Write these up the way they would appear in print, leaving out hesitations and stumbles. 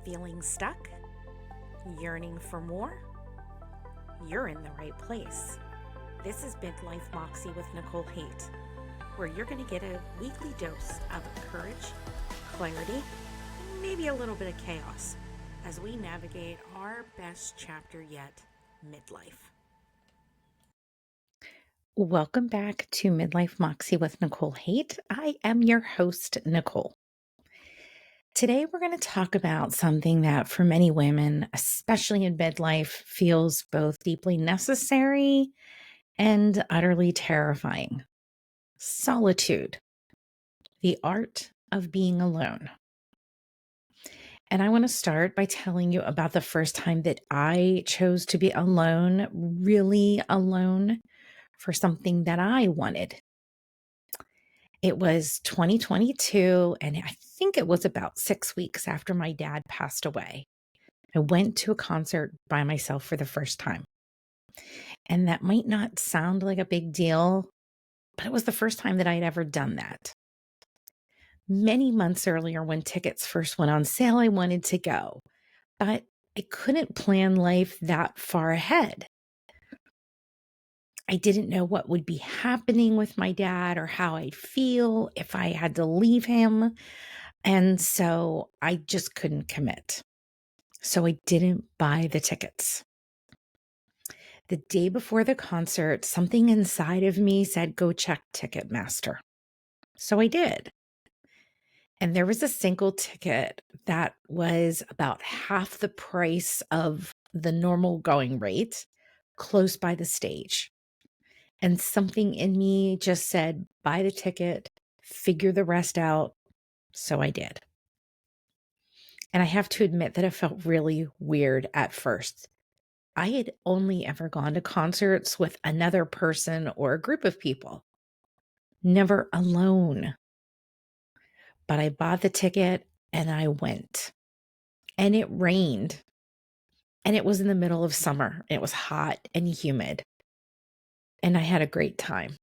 Feeling stuck? Yearning for more? You're in the right place. This is Midlife Moxie with Nicole Haight, where you're going to get a weekly dose of courage, clarity, and maybe a little bit of chaos as we navigate our best chapter yet, midlife. Welcome back to Midlife Moxie with Nicole Haight. I am your host, Nicole. Today, we're going to talk about something that for many women, especially in midlife, feels both deeply necessary and utterly terrifying. Solitude, the art of being alone. And I want to start by telling you about the first time that I chose to be alone, really alone, for something that I wanted. It was 2022, and I think it was about 6 weeks after my dad passed away. I went to a concert by myself for the first time. And that might not sound like a big deal, but it was the first time that I'd ever done that. Many months earlier, when tickets first went on sale, I wanted to go, but I couldn't plan life that far ahead. I didn't know what would be happening with my dad or how I'd feel if I had to leave him. And so I just couldn't commit. So I didn't buy the tickets. The day before the concert, something inside of me said, go check Ticketmaster. So I did. And there was a single ticket that was about half the price of the normal going rate, close by the stage. And something in me just said, buy the ticket, figure the rest out. So I did. And I have to admit that it felt really weird at first. I had only ever gone to concerts with another person or a group of people, never alone. But I bought the ticket and I went. And it rained. And it was in the middle of summer. It was hot and humid. And I had a great time.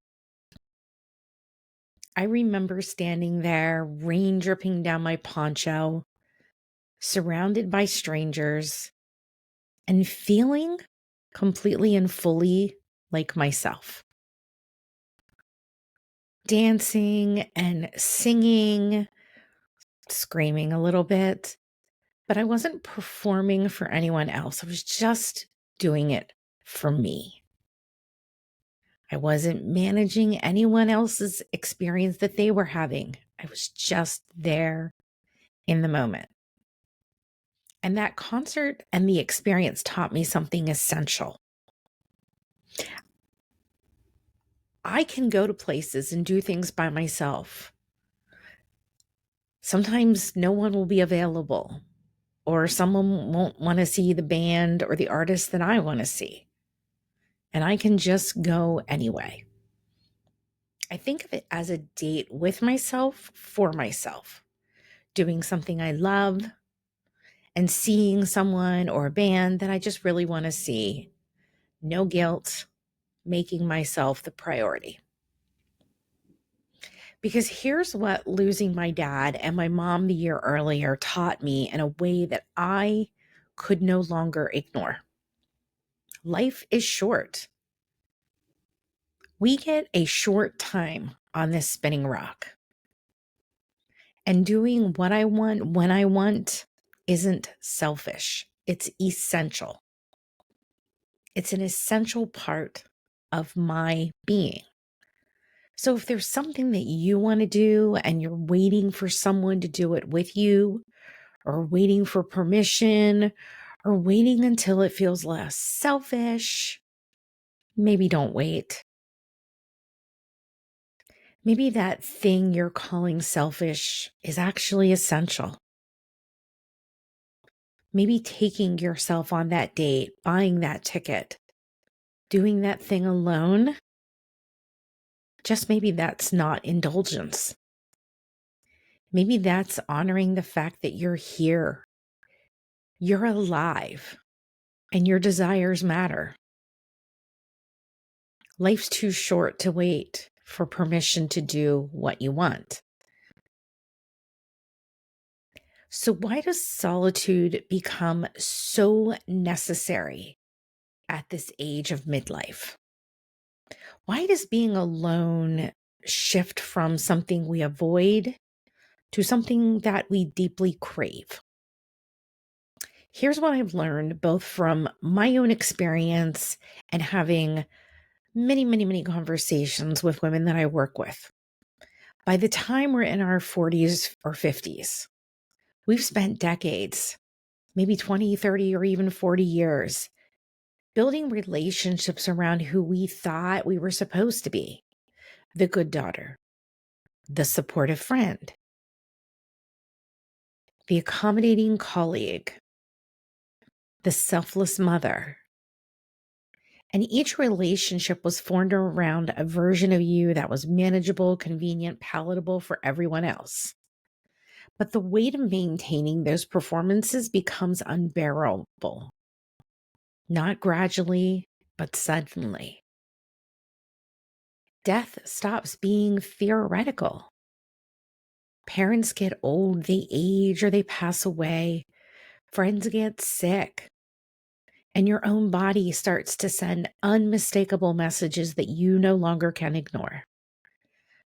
I remember standing there, rain dripping down my poncho, surrounded by strangers, and feeling completely and fully like myself. Dancing and singing, screaming a little bit, but I wasn't performing for anyone else. I was just doing it for me. I wasn't managing anyone else's experience that they were having. I was just there in the moment. And that concert and the experience taught me something essential. I can go to places and do things by myself. Sometimes no one will be available, or someone won't want to see the band or the artist that I want to see. And I can just go anyway. I think of it as a date with myself, for myself, doing something I love and seeing someone or a band that I just really want to see. No guilt, making myself the priority. Because here's what losing my dad and my mom the year earlier taught me in a way that I could no longer ignore. Life is short. We get a short time on this spinning rock. And doing what I want when I want isn't selfish. It's essential. It's an essential part of my being. So if there's something that you want to do and you're waiting for someone to do it with you, or waiting for permission, or waiting until it feels less selfish, maybe don't wait. Maybe that thing you're calling selfish is actually essential. Maybe taking yourself on that date, buying that ticket, doing that thing alone, just maybe that's not indulgence. Maybe that's honoring the fact that you're here, you're alive, and your desires matter. Life's too short to wait for permission to do what you want. So, why does solitude become so necessary at this age of midlife? Why does being alone shift from something we avoid to something that we deeply crave? Here's what I've learned both from my own experience and having many, many, many conversations with women that I work with. By the time we're in our 40s or 50s, we've spent decades, maybe 20, 30, or even 40 years building relationships around who we thought we were supposed to be: the good daughter, the supportive friend, the accommodating colleague, the selfless mother. And each relationship was formed around a version of you that was manageable, convenient, palatable for everyone else. But the weight of maintaining those performances becomes unbearable, not gradually, but suddenly. Death stops being theoretical. Parents get old, they age, or they pass away. Friends get sick. And your own body starts to send unmistakable messages that you no longer can ignore.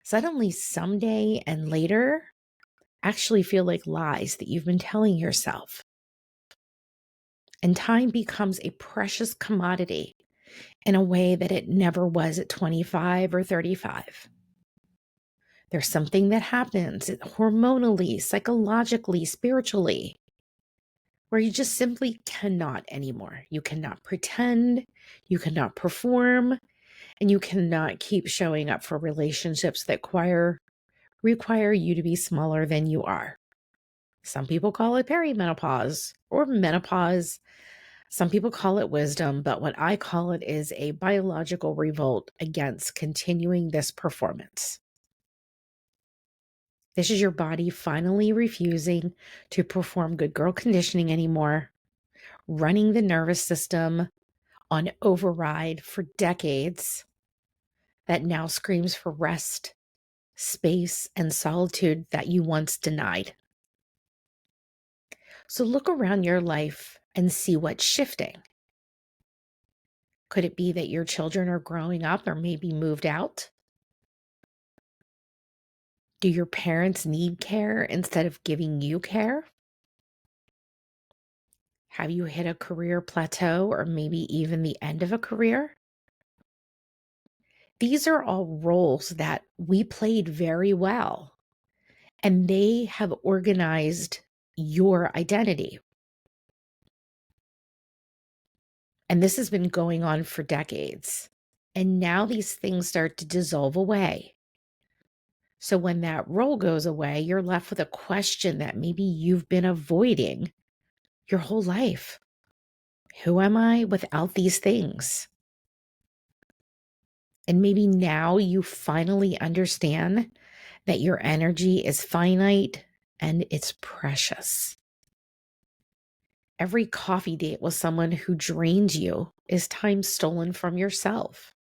Suddenly, someday and later actually feel like lies that you've been telling yourself. And time becomes a precious commodity in a way that it never was at 25 or 35. There's something that happens hormonally, psychologically, spiritually, where you just simply cannot anymore. You cannot pretend, you cannot perform, and you cannot keep showing up for relationships that require you to be smaller than you are. Some people call it perimenopause or menopause. Some people call it wisdom, but what I call it is a biological revolt against continuing this performance. This is your body finally refusing to perform good girl conditioning anymore, running the nervous system on override for decades that now screams for rest, space, and solitude that you once denied. So look around your life and see what's shifting. Could it be that your children are growing up or maybe moved out? Do your parents need care instead of giving you care? Have you hit a career plateau or maybe even the end of a career? These are all roles that we played very well, and they have organized your identity. And this has been going on for decades. And now these things start to dissolve away. So when that role goes away, you're left with a question that maybe you've been avoiding your whole life. Who am I without these things? And maybe now you finally understand that your energy is finite and it's precious. Every coffee date with someone who drains you is time stolen from yourself.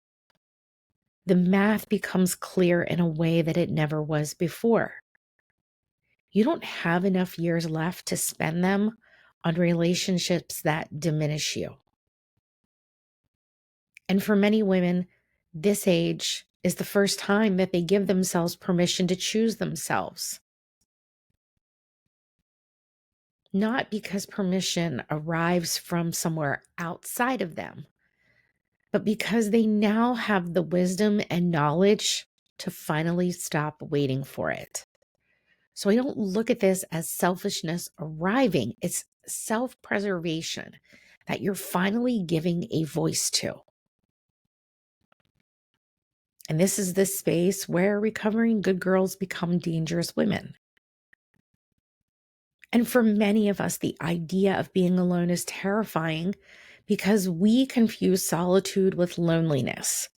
The math becomes clear in a way that it never was before. You don't have enough years left to spend them on relationships that diminish you. And for many women, this age is the first time that they give themselves permission to choose themselves. Not because permission arrives from somewhere outside of them, but because they now have the wisdom and knowledge to finally stop waiting for it. So I don't look at this as selfishness arriving. It's self-preservation that you're finally giving a voice to. And this is the space where recovering good girls become dangerous women. And for many of us, the idea of being alone is terrifying because we confuse solitude with loneliness.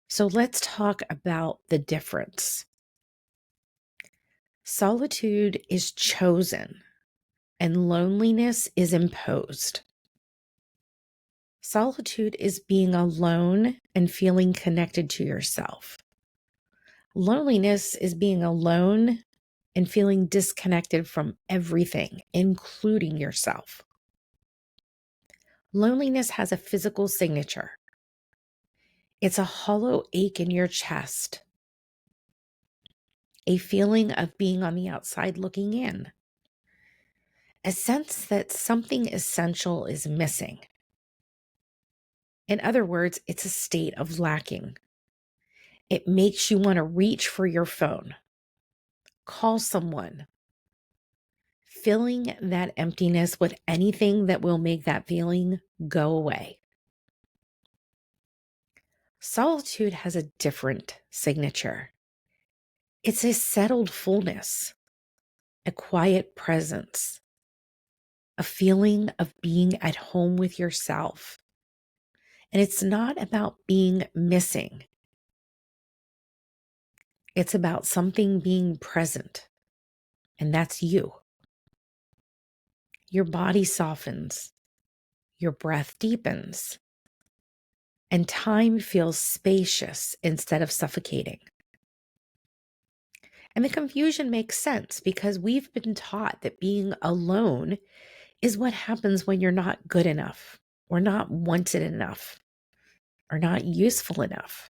So let's talk about the difference. Solitude is chosen and loneliness is imposed. Solitude is being alone and feeling connected to yourself. Loneliness is being alone and feeling disconnected from everything, including yourself. Loneliness has a physical signature. It's a hollow ache in your chest, a feeling of being on the outside looking in, a sense that something essential is missing. In other words, it's a state of lacking. It makes you want to reach for your phone, call someone, filling that emptiness with anything that will make that feeling go away. Solitude has a different signature. It's a settled fullness, a quiet presence, a feeling of being at home with yourself. And it's not about being missing. It's about something being present, and that's you. Your body softens, your breath deepens, and time feels spacious instead of suffocating. And the confusion makes sense because we've been taught that being alone is what happens when you're not good enough, or not wanted enough, or not useful enough.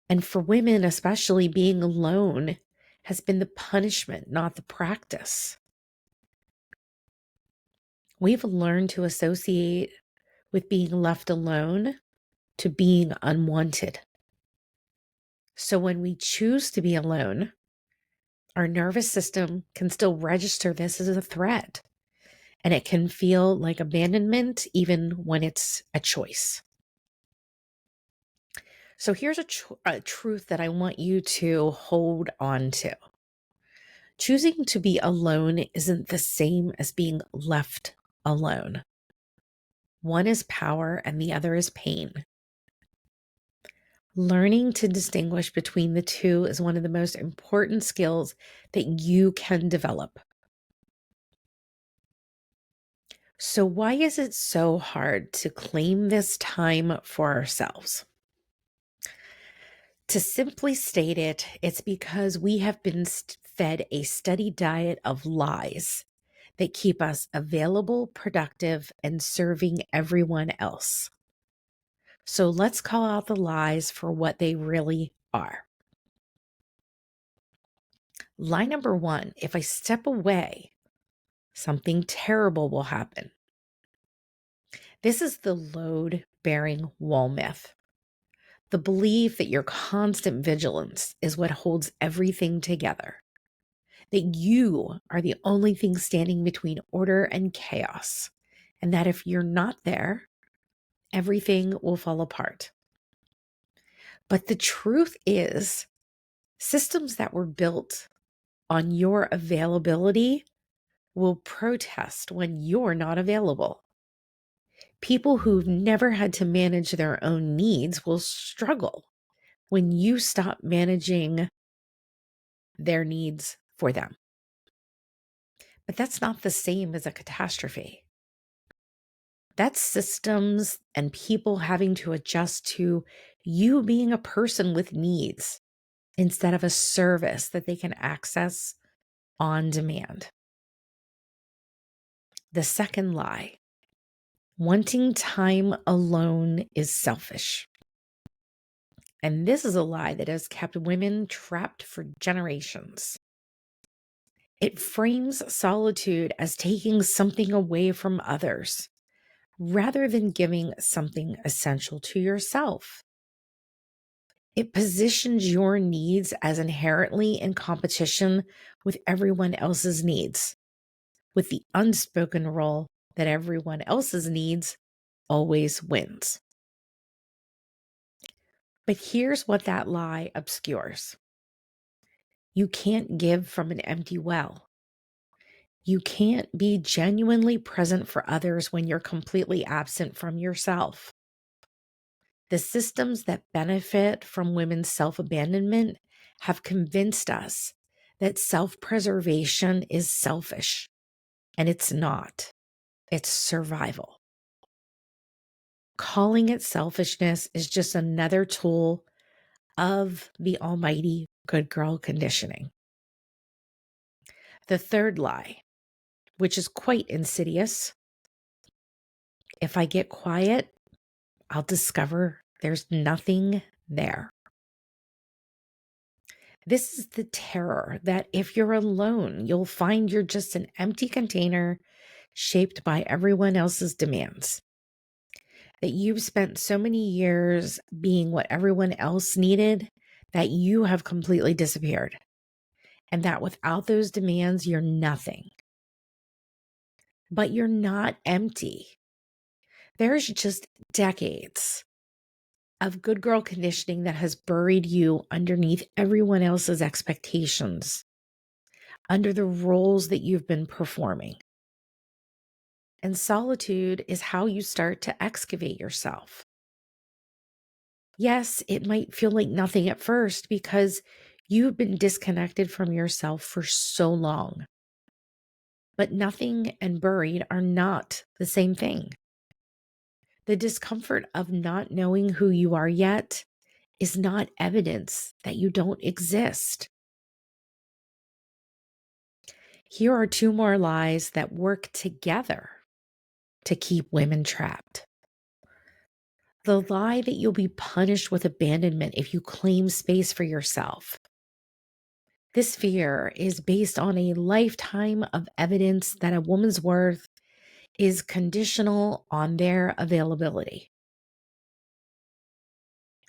And for women, especially, being alone has been the punishment, not the practice. We've learned to associate with being left alone to being unwanted. So when we choose to be alone, our nervous system can still register this as a threat, and it can feel like abandonment even when it's a choice. So here's a truth that I want you to hold on to. Choosing to be alone isn't the same as being left alone. One is power and the other is pain. Learning to distinguish between the two is one of the most important skills that you can develop. So why is it so hard to claim this time for ourselves? To simply state it, it's because we have been fed a steady diet of lies that keep us available, productive, and serving everyone else. So let's call out the lies for what they really are. Lie number one, if I step away, something terrible will happen. This is the load-bearing wall myth. The belief that your constant vigilance is what holds everything together. That you are the only thing standing between order and chaos. And that if you're not there, everything will fall apart. But the truth is, systems that were built on your availability will protest when you're not available. People who've never had to manage their own needs will struggle when you stop managing their needs for them. But that's not the same as a catastrophe. That's systems and people having to adjust to you being a person with needs instead of a service that they can access on demand. The second lie, wanting time alone is selfish. And this is a lie that has kept women trapped for generations. It frames solitude as taking something away from others, rather than giving something essential to yourself. It positions your needs as inherently in competition with everyone else's needs, with the unspoken rule that everyone else's needs always wins. But here's what that lie obscures. You can't give from an empty well. You can't be genuinely present for others when you're completely absent from yourself. The systems that benefit from women's self-abandonment have convinced us that self-preservation is selfish, and it's not. It's survival. Calling it selfishness is just another tool of the almighty good girl conditioning. The third lie, which is quite insidious: if I get quiet, I'll discover there's nothing there. This is the terror that if you're alone, you'll find you're just an empty container shaped by everyone else's demands. That you've spent so many years being what everyone else needed that you have completely disappeared. And that without those demands, you're nothing. But you're not empty. There's just decades of good girl conditioning that has buried you underneath everyone else's expectations, under the roles that you've been performing. And solitude is how you start to excavate yourself. Yes, it might feel like nothing at first because you've been disconnected from yourself for so long. But nothing and buried are not the same thing. The discomfort of not knowing who you are yet is not evidence that you don't exist. Here are two more lies that work together to keep women trapped. The lie that you'll be punished with abandonment if you claim space for yourself. This fear is based on a lifetime of evidence that a woman's worth is conditional on their availability.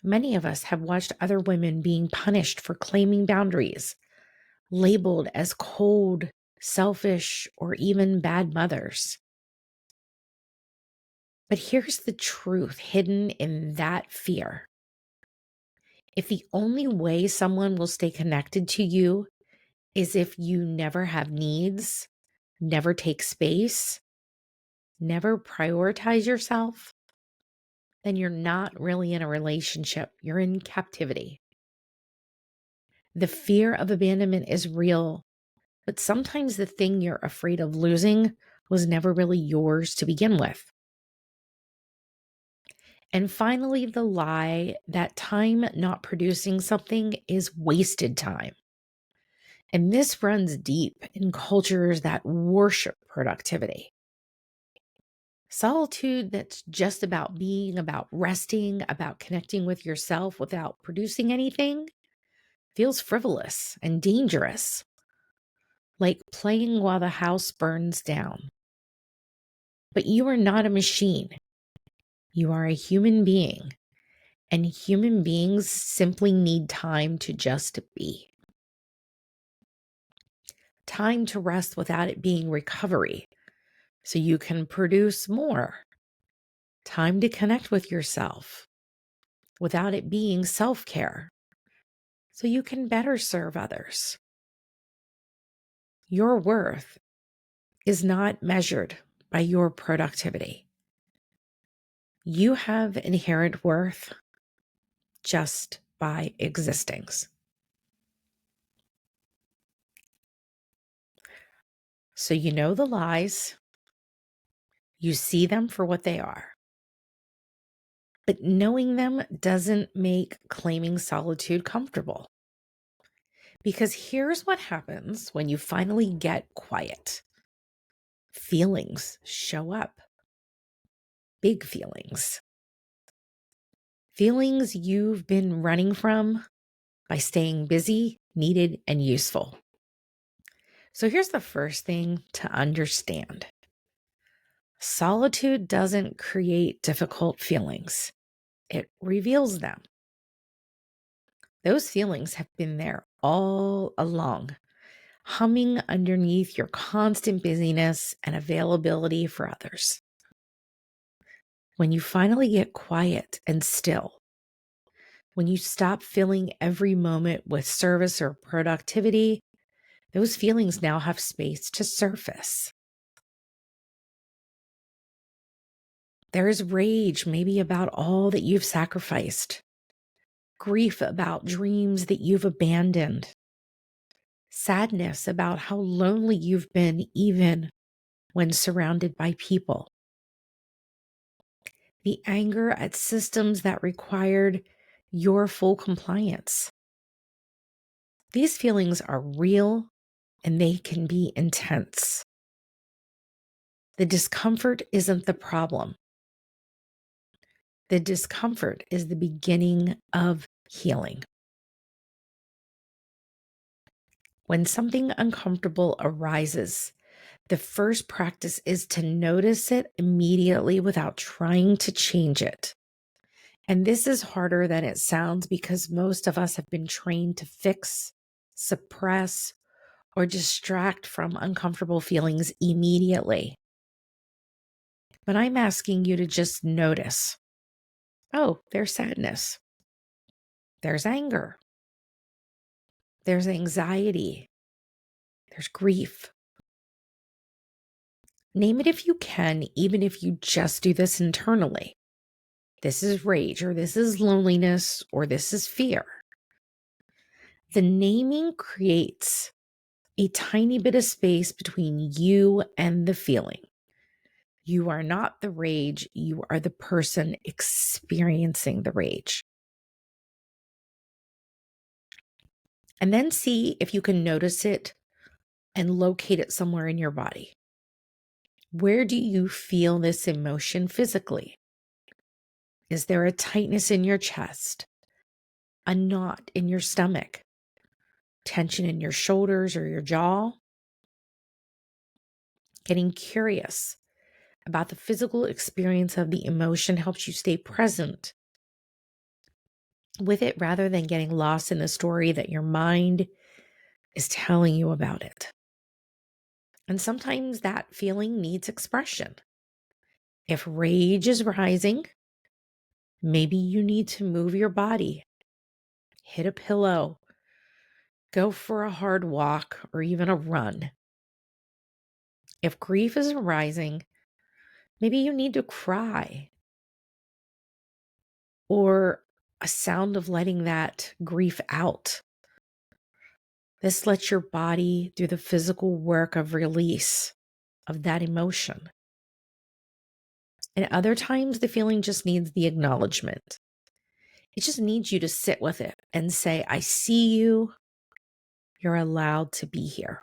Many of us have watched other women being punished for claiming boundaries, labeled as cold, selfish, or even bad mothers. But here's the truth hidden in that fear. If the only way someone will stay connected to you is if you never have needs, never take space, never prioritize yourself, then you're not really in a relationship. You're in captivity. The fear of abandonment is real, but sometimes the thing you're afraid of losing was never really yours to begin with. And finally, the lie that time not producing something is wasted time. And this runs deep in cultures that worship productivity. Solitude that's just about being, about resting, about connecting with yourself without producing anything feels frivolous and dangerous, like playing while the house burns down. But you are not a machine. You are a human being, and human beings simply need time to just be. Time to rest without it being recovery, so you can produce more. Time to connect with yourself without it being self-care, so you can better serve others. Your worth is not measured by your productivity. You have inherent worth just by existing. So you know the lies, you see them for what they are. But knowing them doesn't make claiming solitude comfortable. Because here's what happens when you finally get quiet. Feelings show up. Big feelings. Feelings you've been running from by staying busy, needed, and useful. So here's the first thing to understand. Solitude doesn't create difficult feelings. It reveals them. Those feelings have been there all along, humming underneath your constant busyness and availability for others. When you finally get quiet and still, when you stop filling every moment with service or productivity, those feelings now have space to surface. There is rage, maybe about all that you've sacrificed, grief about dreams that you've abandoned, sadness about how lonely you've been even when surrounded by people, the anger at systems that required your full compliance, These feelings are real and they can be intense. The discomfort isn't the problem. The discomfort is the beginning of healing. When something uncomfortable arises, the first practice is to notice it immediately without trying to change it. And this is harder than it sounds because most of us have been trained to fix, suppress, or distract from uncomfortable feelings immediately. But I'm asking you to just notice. Oh, there's sadness. There's anger. There's anxiety. There's grief. Name it if you can, even if you just do this internally. This is rage, or this is loneliness, or this is fear. The naming creates a tiny bit of space between you and the feeling. You are not the rage, you are the person experiencing the rage. And then see if you can notice it and locate it somewhere in your body. Where do you feel this emotion physically? Is there a tightness in your chest? A knot in your stomach? Tension in your shoulders or your jaw? Getting curious about the physical experience of the emotion helps you stay present with it rather than getting lost in the story that your mind is telling you about it. And sometimes that feeling needs expression. If rage is rising, maybe you need to move your body, hit a pillow, go for a hard walk, or even a run. If grief is arising, maybe you need to cry, or a sound of letting that grief out. This lets your body do the physical work of release of that emotion. And other times, the feeling just needs the acknowledgement. It just needs you to sit with it and say, I see you. You're allowed to be here.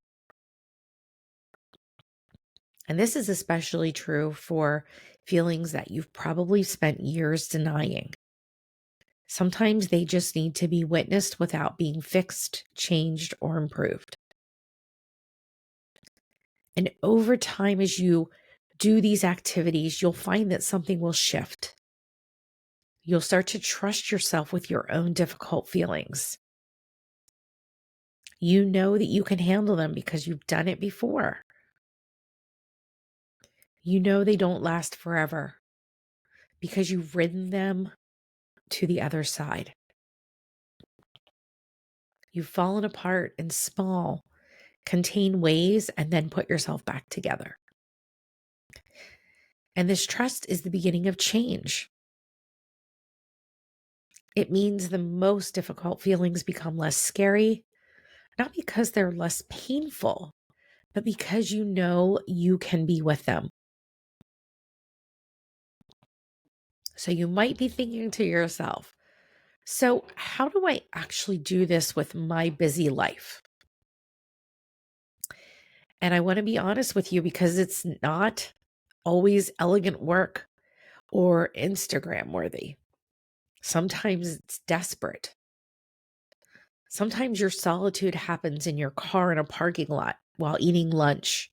And this is especially true for feelings that you've probably spent years denying. Sometimes they just need to be witnessed without being fixed, changed, or improved. And over time, as you do these activities, you'll find that something will shift. You'll start to trust yourself with your own difficult feelings. You know that you can handle them because you've done it before. You know they don't last forever because you've ridden them to the other side. You've fallen apart in small, contained ways and then put yourself back together. And this trust is the beginning of change. It means the most difficult feelings become less scary, not because they're less painful, but because you know you can be with them. So you might be thinking to yourself, so how do I actually do this with my busy life? And I want to be honest with you because it's not always elegant work or Instagram worthy. Sometimes it's desperate. Sometimes your solitude happens in your car in a parking lot while eating lunch.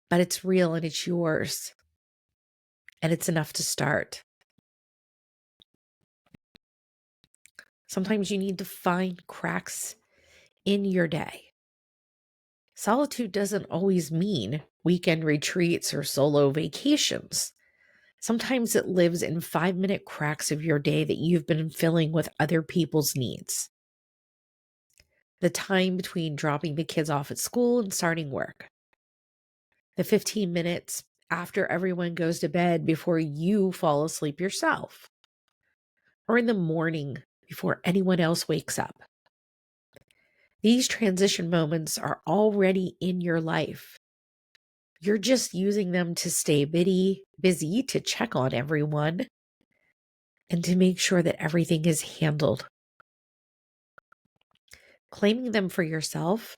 But it's real and it's yours. And it's enough to start. Sometimes you need to find cracks in your day. Solitude doesn't always mean weekend retreats or solo vacations. Sometimes it lives in 5-minute cracks of your day that you've been filling with other people's needs. The time between dropping the kids off at school and starting work. The 15 minutes after everyone goes to bed before you fall asleep yourself. Or in the morning before anyone else wakes up. These transition moments are already in your life. You're just using them to stay busy, to check on everyone, and to make sure that everything is handled. Claiming them for yourself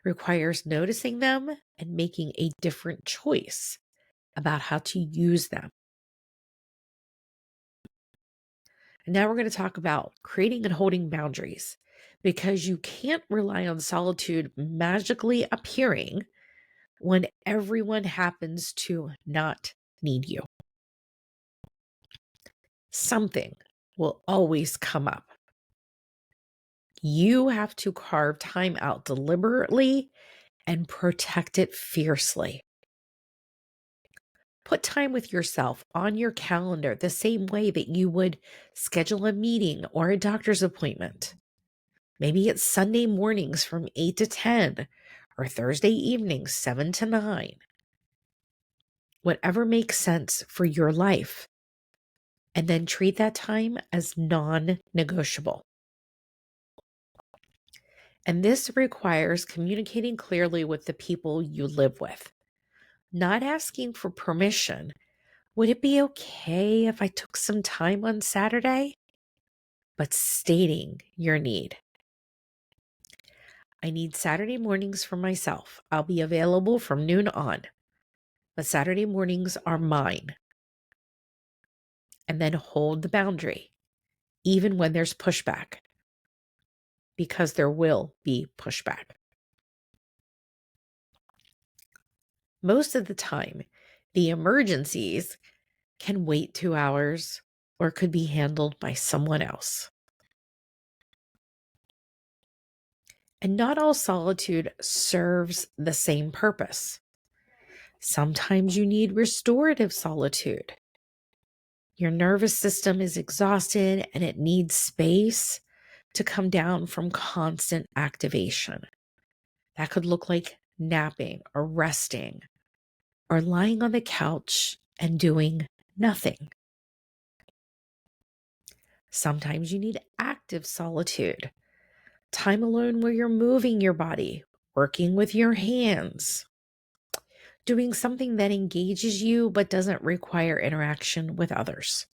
requires noticing them and making a different choice about how to use them. And now we're going to talk about creating and holding boundaries because you can't rely on solitude magically appearing when everyone happens to not need you. Something will always come up. You have to carve time out deliberately and protect it fiercely. Put time with yourself on your calendar the same way that you would schedule a meeting or a doctor's appointment. Maybe it's Sunday mornings from 8 to 10 or Thursday evenings 7 to 9. Whatever makes sense for your life. And then treat that time as non-negotiable. And this requires communicating clearly with the people you live with, not asking for permission. Would it be okay if I took some time on Saturday? But stating your need. I need Saturday mornings for myself. I'll be available from noon on, but Saturday mornings are mine. And then hold the boundary, even when there's pushback, because there will be pushback. Most of the time, the emergencies can wait 2 hours or could be handled by someone else. And not all solitude serves the same purpose. Sometimes you need restorative solitude. Your nervous system is exhausted and it needs space to come down from constant activation. That could look like napping or resting or lying on the couch and doing nothing. Sometimes you need active solitude, time alone where you're moving your body, working with your hands, doing something that engages you but doesn't require interaction with others.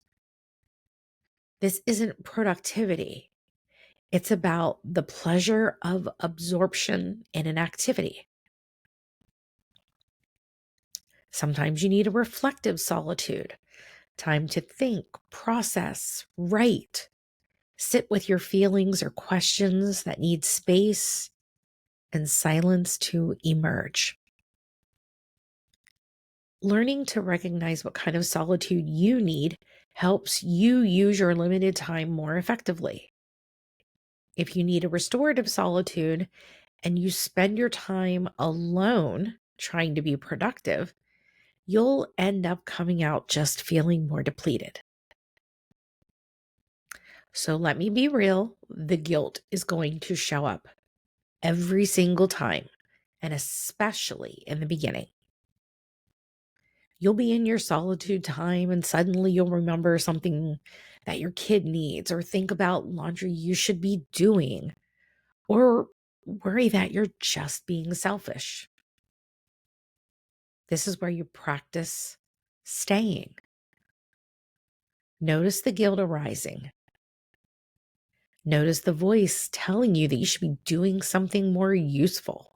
This isn't productivity. It's about the pleasure of absorption in an activity. Sometimes you need a reflective solitude, time to think, process, write, sit with your feelings or questions that need space and silence to emerge. Learning to recognize what kind of solitude you need helps you use your limited time more effectively. If you need a restorative solitude and you spend your time alone trying to be productive, you'll end up coming out just feeling more depleted. So let me be real, the guilt is going to show up every single time, and especially in the beginning. You'll be in your solitude time and suddenly you'll remember something that your kid needs or think about laundry you should be doing or worry that you're just being selfish. This is where you practice staying. Notice the guilt arising. Notice the voice telling you that you should be doing something more useful.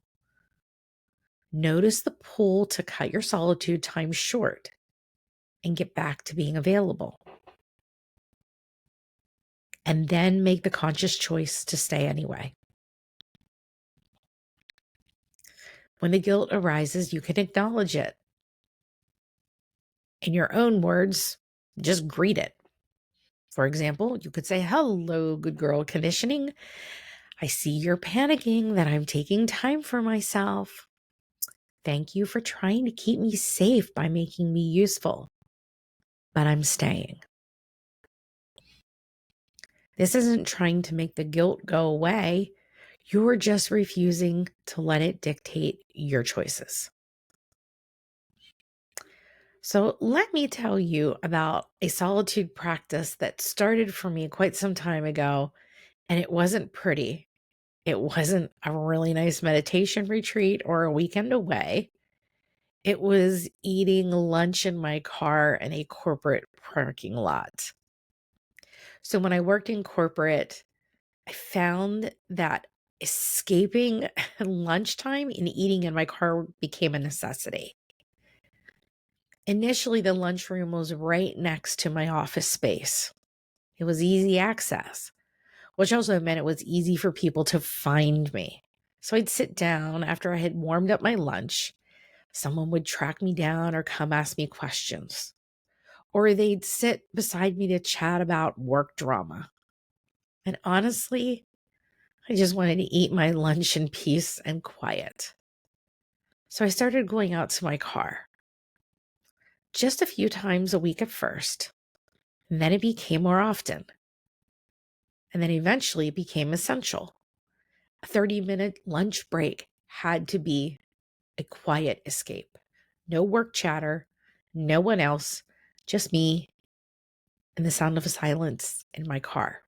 Notice the pull to cut your solitude time short and get back to being available. And then make the conscious choice to stay anyway. When the guilt arises, you can acknowledge it. In your own words, just greet it. For example, you could say, "Hello, good girl conditioning. I see you're panicking that I'm taking time for myself. Thank you for trying to keep me safe by making me useful, but I'm staying." This isn't trying to make the guilt go away. You're just refusing to let it dictate your choices. So let me tell you about a solitude practice that started for me quite some time ago, and it wasn't pretty. It wasn't a really nice meditation retreat or a weekend away. It was eating lunch in my car in a corporate parking lot. So when I worked in corporate, I found that escaping lunchtime and eating in my car became a necessity. Initially, the lunchroom was right next to my office space. It was easy access, which also meant it was easy for people to find me. So I'd sit down after I had warmed up my lunch. Someone would track me down or come ask me questions, or they'd sit beside me to chat about work drama. And honestly, I just wanted to eat my lunch in peace and quiet. So I started going out to my car just a few times a week at first, and then it became more often. And then eventually it became essential. A 30-minute lunch break had to be a quiet escape. No work chatter, no one else, just me and the sound of silence in my car.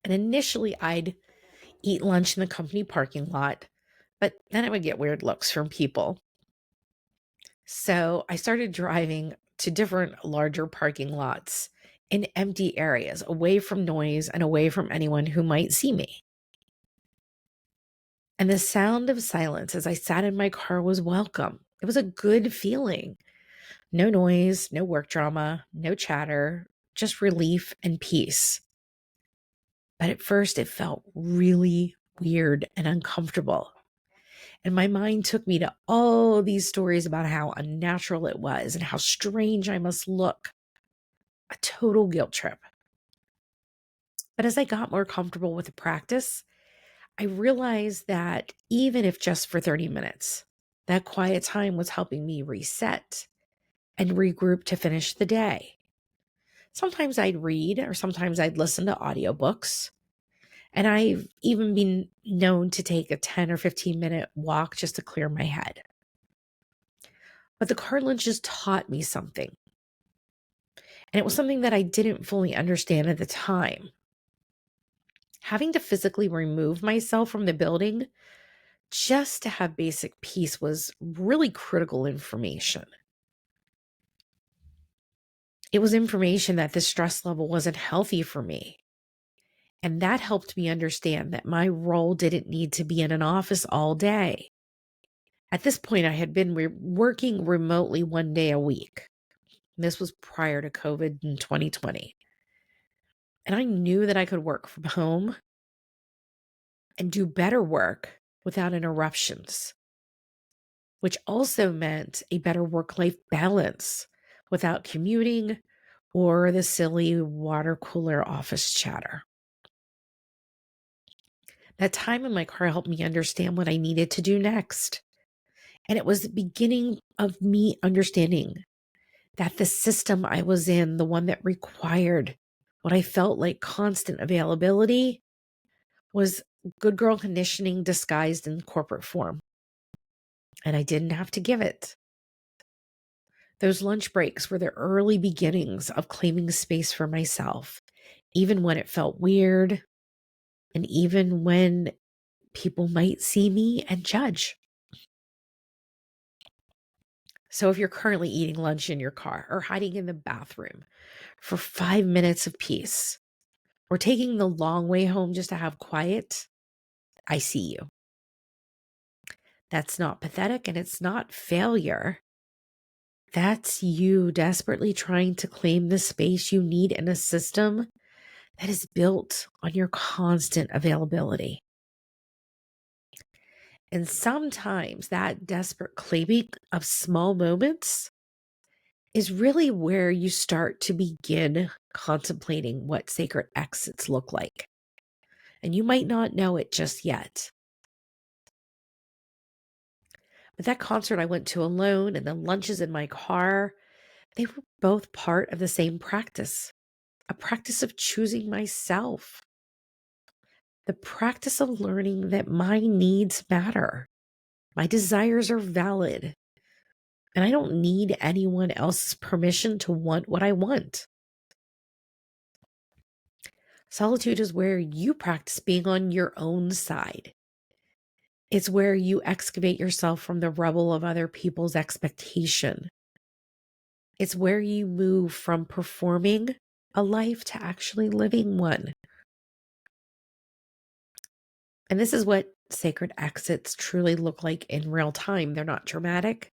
And initially I'd eat lunch in the company parking lot, but then I would get weird looks from people. So I started driving to different larger parking lots in empty areas, away from noise and away from anyone who might see me. And the sound of silence as I sat in my car was welcome. It was a good feeling. No noise, no work drama, no chatter, just relief and peace. But at first, it felt really weird and uncomfortable. And my mind took me to all these stories about how unnatural it was and how strange I must look. A total guilt trip. But as I got more comfortable with the practice, I realized that even if just for 30 minutes, that quiet time was helping me reset and regroup to finish the day. Sometimes I'd read or sometimes I'd listen to audiobooks. And I've even been known to take a 10 or 15-minute walk just to clear my head. But the car lunches taught me something. And it was something that I didn't fully understand at the time. Having to physically remove myself from the building just to have basic peace was really critical information. It was information that the stress level wasn't healthy for me. And that helped me understand that my role didn't need to be in an office all day. At this point, I had been working remotely 1 day a week. This was prior to COVID in 2020. And I knew that I could work from home and do better work without interruptions, which also meant a better work-life balance without commuting or the silly water cooler office chatter. That time in my car helped me understand what I needed to do next. And it was the beginning of me understanding that the system I was in, the one that required what I felt like constant availability, was good girl conditioning disguised in corporate form. And I didn't have to give it. Those lunch breaks were the early beginnings of claiming space for myself, even when it felt weird and even when people might see me and judge. So if you're currently eating lunch in your car or hiding in the bathroom for 5 minutes of peace, or taking the long way home just to have quiet, I see you. That's not pathetic and it's not failure. That's you desperately trying to claim the space you need in a system that is built on your constant availability. And sometimes that desperate claiming of small moments is really where you start to begin contemplating what sacred exits look like. And you might not know it just yet. But that concert I went to alone and the lunches in my car, they were both part of the same practice, a practice of choosing myself, the practice of learning that my needs matter, my desires are valid, and I don't need anyone else's permission to want what I want. Solitude is where you practice being on your own side. It's where you excavate yourself from the rubble of other people's expectation. It's where you move from performing a life to actually living one. And this is what sacred exits truly look like in real time. They're not dramatic.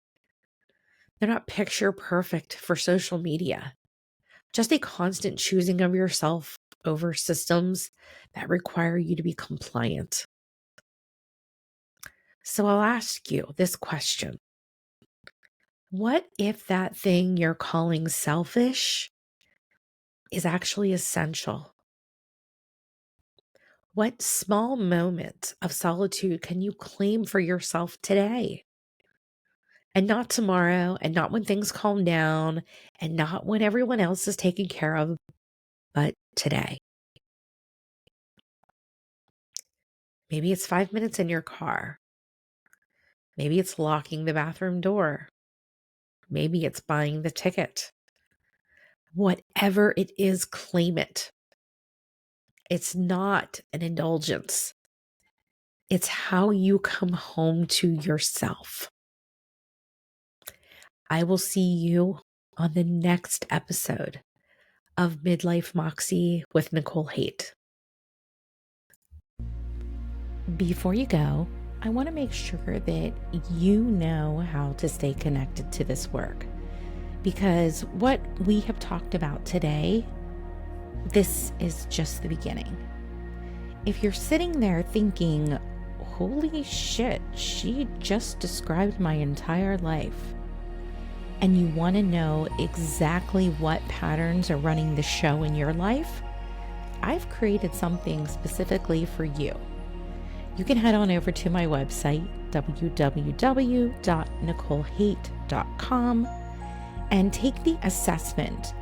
They're not picture perfect for social media. Just a constant choosing of yourself over systems that require you to be compliant. So I'll ask you this question. What if that thing you're calling selfish is actually essential? What small moment of solitude can you claim for yourself today? And not tomorrow, and not when things calm down, and not when everyone else is taken care of, but today. Maybe it's 5 minutes in your car. Maybe it's locking the bathroom door. Maybe it's buying the ticket. Whatever it is, claim it. It's not an indulgence. It's how you come home to yourself. I will see you on the next episode of Midlife Moxie with Nicole Haight. Before you go, I want to make sure that you know how to stay connected to this work, because what we have talked about today, this is just the beginning. If you're sitting there thinking, holy shit, she just described my entire life, and you want to know exactly what patterns are running the show in your life, I've created something specifically for you. You can head on over to my website, www.nicolehaight.com, and take the assessment,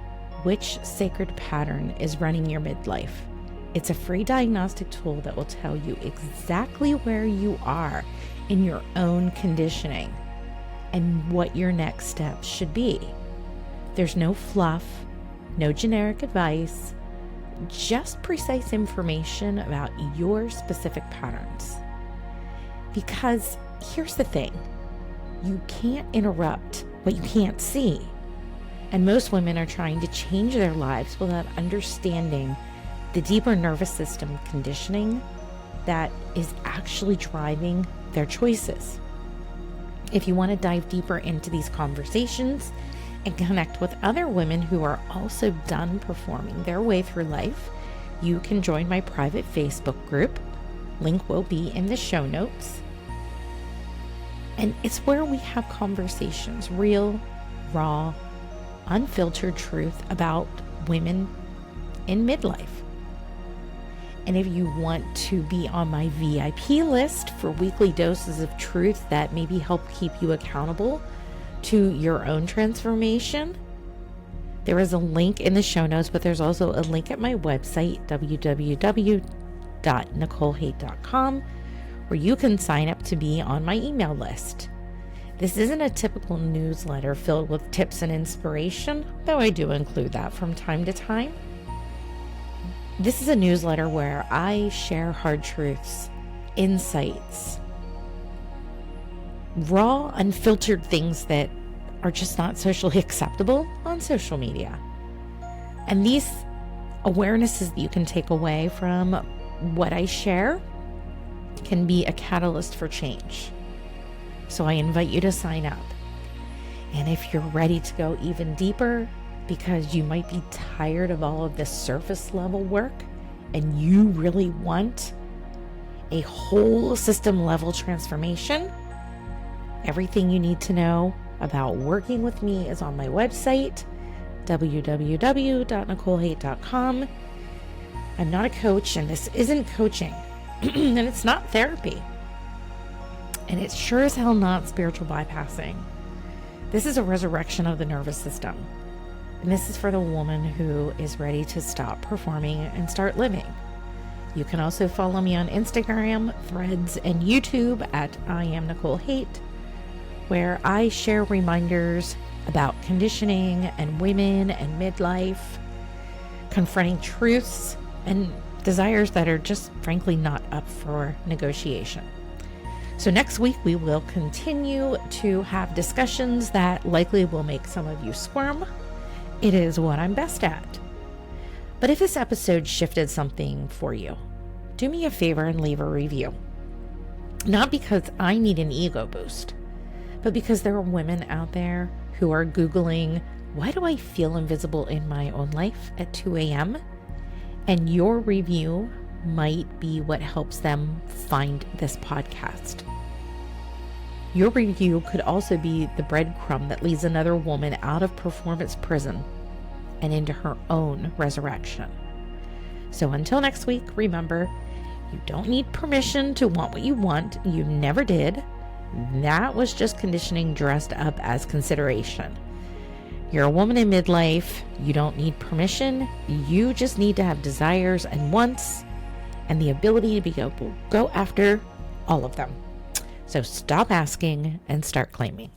which sacred pattern is running your midlife. It's a free diagnostic tool that will tell you exactly where you are in your own conditioning and what your next steps should be. There's no fluff, no generic advice, just precise information about your specific patterns. Because here's the thing, you can't interrupt what you can't see. And most women are trying to change their lives without understanding the deeper nervous system conditioning that is actually driving their choices. If you want to dive deeper into these conversations and connect with other women who are also done performing their way through life, you can join my private Facebook group. Link will be in the show notes. And it's where we have conversations, real, raw, unfiltered truth about women in midlife. And if you want to be on my VIP list for weekly doses of truth that maybe help keep you accountable to your own transformation, there is a link in the show notes, but there's also a link at my website, www.nicolehaight.com, where you can sign up to be on my email list. This isn't a typical newsletter filled with tips and inspiration, though I do include that from time to time. This is a newsletter where I share hard truths, insights, raw, unfiltered things that are just not socially acceptable on social media. And these awarenesses that you can take away from what I share can be a catalyst for change. So I invite you to sign up. And if you're ready to go even deeper, because you might be tired of all of this surface level work and you really want a whole system level transformation, everything you need to know about working with me is on my website, www.nicolehaight.com. I'm not a coach, and this isn't coaching, and it's not therapy. And it's sure as hell not spiritual bypassing. This is a resurrection of the nervous system. And this is for the woman who is ready to stop performing and start living. You can also follow me on Instagram, Threads, and YouTube at I am Nicole Haight, where I share reminders about conditioning and women and midlife, confronting truths and desires that are just frankly not up for negotiation. So next week we will continue to have discussions that likely will make some of you squirm. It is what I'm best at. But if this episode shifted something for you, do me a favor and leave a review. Not because I need an ego boost, but because there are women out there who are Googling, why do I feel invisible in my own life at 2 a.m.? And your review might be what helps them find this podcast. Your review could also be the breadcrumb that leads another woman out of performance prison and into her own resurrection. So until next week, remember, you don't need permission to want what you want. You never did. That was just conditioning dressed up as consideration. You're a woman in midlife. You don't need permission. You just need to have desires and wants and the ability to be able to go after all of them. So stop asking and start claiming.